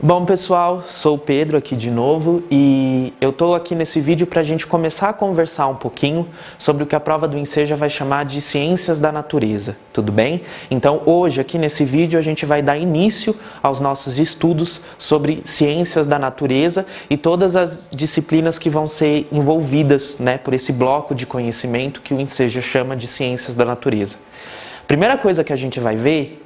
Bom pessoal, sou o Pedro aqui de novo e eu estou aqui nesse vídeo para a gente começar a conversar um pouquinho sobre o que a prova do Enseja vai chamar de ciências da natureza, tudo bem? Então hoje aqui nesse vídeo a gente vai dar início aos nossos estudos sobre ciências da natureza e todas as disciplinas que vão ser envolvidas, por esse bloco de conhecimento que o Enseja chama de ciências da natureza. Primeira coisa que a gente vai ver,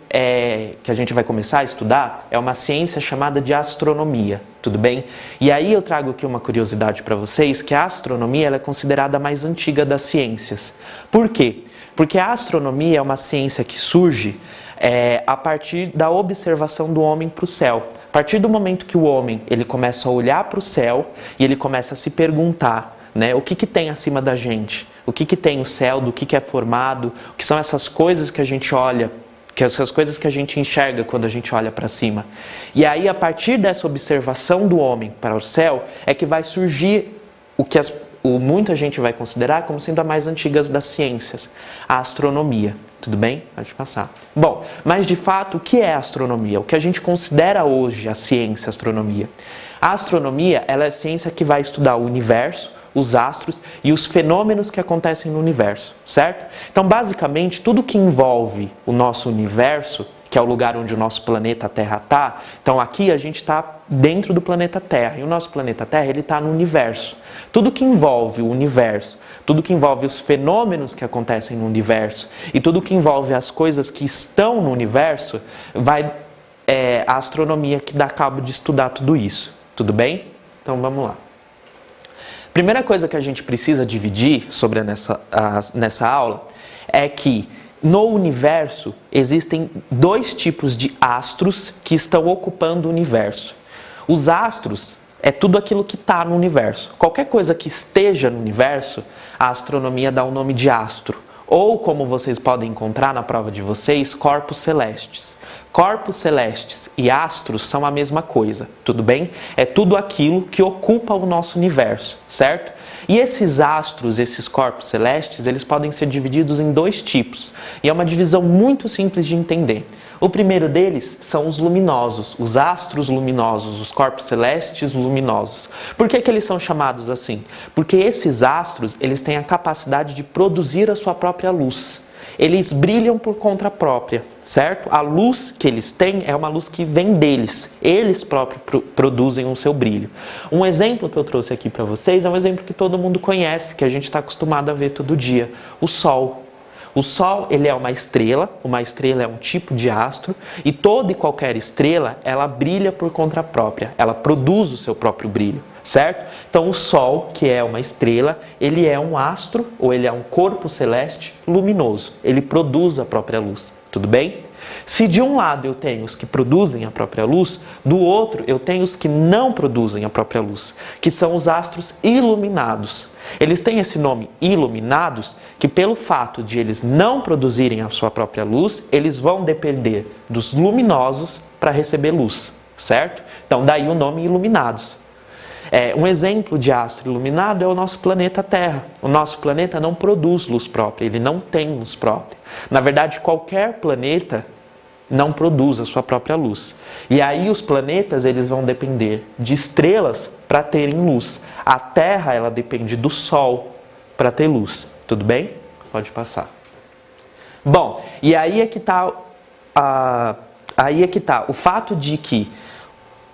que a gente vai começar a estudar, é uma ciência chamada de astronomia, tudo bem? E aí eu trago aqui uma curiosidade para vocês, que a astronomia ela é considerada a mais antiga das ciências. Por quê? Porque a astronomia é uma ciência que surge a partir da observação do homem para o céu. A partir do momento que o homem ele começa a olhar para o céu e ele começa a se perguntar, o que tem acima da gente? O que tem o céu? Do que é formado? O que são essas coisas que a gente olha? Essas coisas que a gente enxerga quando a gente olha para cima. E aí, a partir dessa observação do homem para o céu, é que vai surgir o que muita gente vai considerar como sendo a mais antiga das ciências, a astronomia. Tudo bem? Pode passar. Bom, mas de fato, o que é a astronomia? O que a gente considera hoje a ciência, a astronomia? A astronomia ela é a ciência que vai estudar o universo, os astros e os fenômenos que acontecem no universo, certo? Então, basicamente, tudo que envolve o nosso universo, que é o lugar onde o nosso planeta Terra está, então aqui a gente está dentro do planeta Terra, e o nosso planeta Terra ele está no universo. Tudo que envolve o universo, tudo que envolve os fenômenos que acontecem no universo e tudo que envolve as coisas que estão no universo, a astronomia que dá cabo de estudar tudo isso, tudo bem? Então, vamos lá. Primeira coisa que a gente precisa dividir sobre nessa aula é que no universo existem dois tipos de astros que estão ocupando o universo. Os astros é tudo aquilo que está no universo. Qualquer coisa que esteja no universo, a astronomia dá o nome de astro. Ou, como vocês podem encontrar na prova de vocês, corpos celestes. Corpos celestes e astros são a mesma coisa, tudo bem? É tudo aquilo que ocupa o nosso universo, certo? E esses astros, esses corpos celestes, eles podem ser divididos em dois tipos. E é uma divisão muito simples de entender. O primeiro deles são os luminosos, os astros luminosos, os corpos celestes luminosos. Por que eles são chamados assim? Porque esses astros, eles têm a capacidade de produzir a sua própria luz. Eles brilham por conta própria, certo? A luz que eles têm é uma luz que vem deles. Eles próprios produzem o seu brilho. Um exemplo que eu trouxe aqui para vocês é um exemplo que todo mundo conhece, que a gente está acostumado a ver todo dia. O Sol. O Sol, ele é uma estrela é um tipo de astro, e toda e qualquer estrela, ela brilha por conta própria, ela produz o seu próprio brilho, certo? Então o Sol, que é uma estrela, ele é um astro, ou ele é um corpo celeste luminoso, ele produz a própria luz, tudo bem? Se de um lado eu tenho os que produzem a própria luz, do outro eu tenho os que não produzem a própria luz, que são os astros iluminados. Eles têm esse nome iluminados, que pelo fato de eles não produzirem a sua própria luz, eles vão depender dos luminosos para receber luz, certo? Então daí o nome iluminados. Um exemplo de astro iluminado é o nosso planeta Terra. O nosso planeta não produz luz própria, ele não tem luz própria. Na verdade, qualquer planeta não produz a sua própria luz. E aí os planetas eles vão depender de estrelas para terem luz. A Terra ela depende do Sol para ter luz. Tudo bem? Pode passar. Bom, e aí é que está o fato de que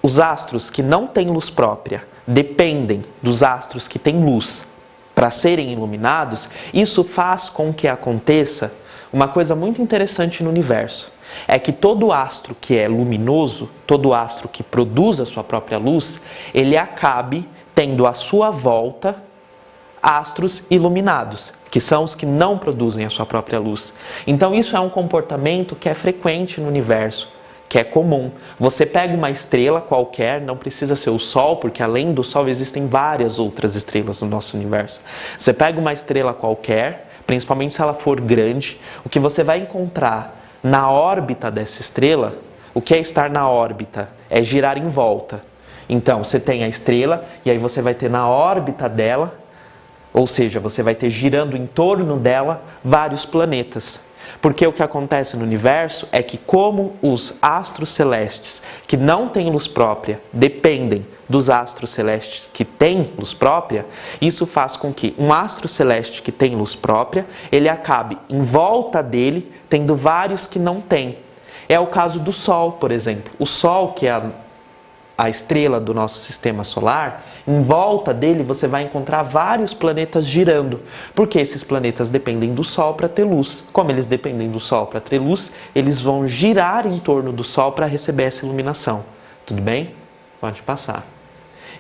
os astros que não têm luz própria dependem dos astros que têm luz para serem iluminados. Isso faz com que aconteça uma coisa muito interessante no universo. É que todo astro que é luminoso, todo astro que produz a sua própria luz, ele acabe tendo à sua volta astros iluminados, que são os que não produzem a sua própria luz. Então isso é um comportamento que é frequente no universo, que é comum. Você pega uma estrela qualquer, não precisa ser o Sol, porque além do Sol existem várias outras estrelas no nosso universo. Você pega uma estrela qualquer, principalmente se ela for grande, o que você vai encontrar na órbita dessa estrela, o que é estar na órbita? É girar em volta. Então, você tem a estrela, e aí você vai ter na órbita dela, ou seja, você vai ter girando em torno dela vários planetas. Porque o que acontece no universo é que, como os astros celestes que não têm luz própria dependem dos astros celestes que têm luz própria, isso faz com que um astro celeste que tem luz própria, ele acabe em volta dele tendo vários que não têm. É o caso do Sol, por exemplo. O Sol, que é a estrela do nosso sistema solar, em volta dele você vai encontrar vários planetas girando, porque esses planetas dependem do Sol para ter luz. Como eles dependem do Sol para ter luz, eles vão girar em torno do Sol para receber essa iluminação. Tudo bem? Pode passar.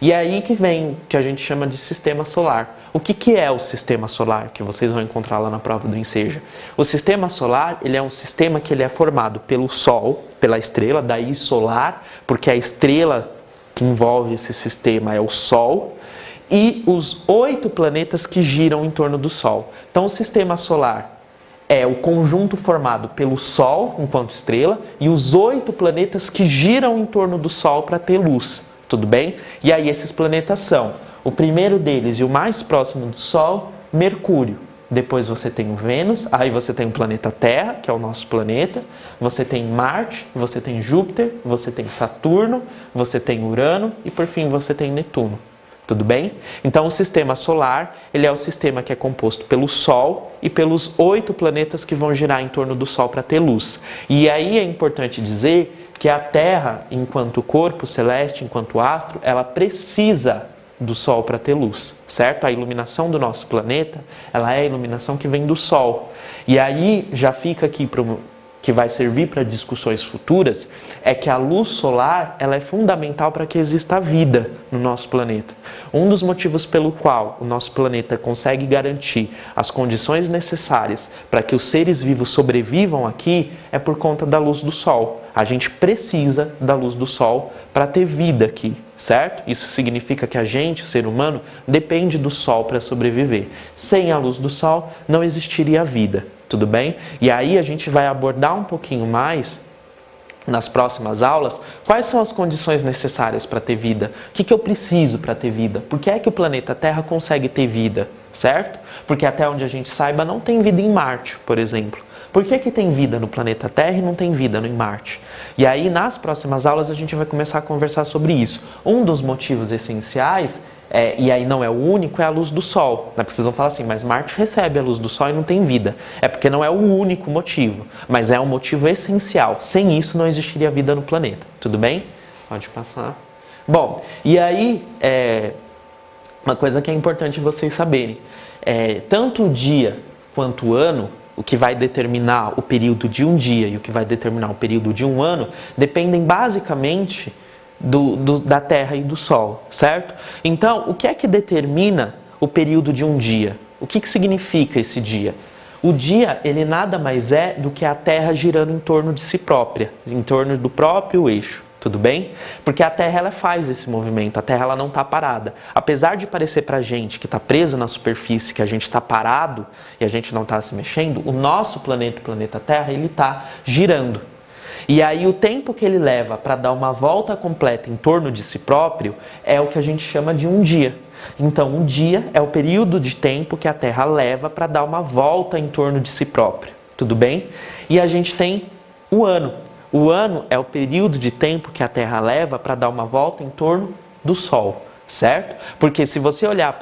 E é aí que vem o que a gente chama de sistema solar. O que é o sistema solar, que vocês vão encontrar lá na prova do Enseja? O sistema solar, ele é um sistema que ele é formado pelo Sol, pela estrela, daí solar, porque a estrela que envolve esse sistema é o Sol, e os 8 planetas que giram em torno do Sol. Então, o sistema solar é o conjunto formado pelo Sol, enquanto estrela, e os 8 planetas que giram em torno do Sol para ter luz. Tudo bem? E aí esses planetas são, o primeiro deles e o mais próximo do Sol, Mercúrio. Depois você tem o Vênus, aí você tem o planeta Terra, que é o nosso planeta. Você tem Marte, você tem Júpiter, você tem Saturno, você tem Urano e por fim você tem Netuno. Tudo bem? Então o sistema solar, ele é o sistema que é composto pelo Sol e pelos 8 planetas que vão girar em torno do Sol para ter luz. E aí é importante dizer que a Terra, enquanto corpo celeste, enquanto astro, ela precisa do Sol para ter luz, certo? A iluminação do nosso planeta, ela é a iluminação que vem do Sol. E aí já fica aqui que vai servir para discussões futuras, é que a luz solar, ela é fundamental para que exista vida no nosso planeta. Um dos motivos pelo qual o nosso planeta consegue garantir as condições necessárias para que os seres vivos sobrevivam aqui é por conta da luz do Sol. A gente precisa da luz do Sol para ter vida aqui, certo? Isso significa que a gente, o ser humano, depende do Sol para sobreviver. Sem a luz do Sol, não existiria vida. Tudo bem? E aí a gente vai abordar um pouquinho mais, nas próximas aulas, quais são as condições necessárias para ter vida. O que eu preciso para ter vida? Por que é que o planeta Terra consegue ter vida? Certo? Porque até onde a gente saiba não tem vida em Marte, por exemplo. Por que tem vida no planeta Terra e não tem vida em Marte? E aí nas próximas aulas a gente vai começar a conversar sobre isso. Um dos motivos essenciais e aí não é o único, é a luz do Sol. Porque vocês vão falar assim, mas Marte recebe a luz do Sol e não tem vida. É porque não é o único motivo, mas é um motivo essencial. Sem isso não existiria vida no planeta. Tudo bem? Pode passar. Bom, e aí, uma coisa que é importante vocês saberem. Tanto o dia quanto o ano, o que vai determinar o período de um dia e o que vai determinar o período de um ano, dependem basicamente da Terra e do Sol, certo? Então, o que é que determina o período de um dia? O que significa esse dia? O dia, ele nada mais é do que a Terra girando em torno de si própria, em torno do próprio eixo, tudo bem? Porque a Terra, ela faz esse movimento, a Terra, ela não está parada. Apesar de parecer pra gente que está preso na superfície, que a gente está parado e a gente não está se mexendo, o nosso planeta, o planeta Terra, ele está girando. E aí o tempo que ele leva para dar uma volta completa em torno de si próprio é o que a gente chama de um dia. Então, um dia é o período de tempo que a Terra leva para dar uma volta em torno de si próprio. Tudo bem? E a gente tem o ano. O ano é o período de tempo que a Terra leva para dar uma volta em torno do Sol, certo? Porque se você olhar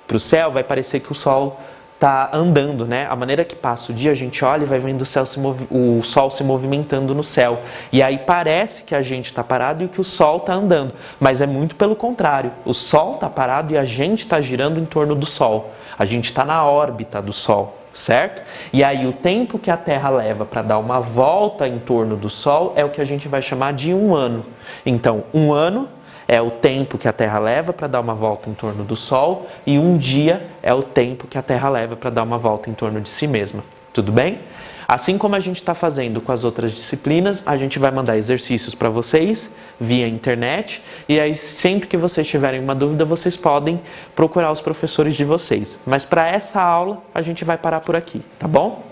para o céu, vai parecer que o Sol está andando, né? A maneira que passa o dia, a gente olha e vai vendo o Sol se movimentando no céu. E aí parece que a gente está parado e que o Sol está andando. Mas é muito pelo contrário. O Sol está parado e a gente está girando em torno do Sol. A gente está na órbita do Sol, certo? E aí o tempo que a Terra leva para dar uma volta em torno do Sol é o que a gente vai chamar de um ano. Então, um ano é o tempo que a Terra leva para dar uma volta em torno do Sol e um dia é o tempo que a Terra leva para dar uma volta em torno de si mesma. Tudo bem? Assim como a gente está fazendo com as outras disciplinas, a gente vai mandar exercícios para vocês via internet e aí sempre que vocês tiverem uma dúvida, vocês podem procurar os professores de vocês. Mas para essa aula, a gente vai parar por aqui, tá bom?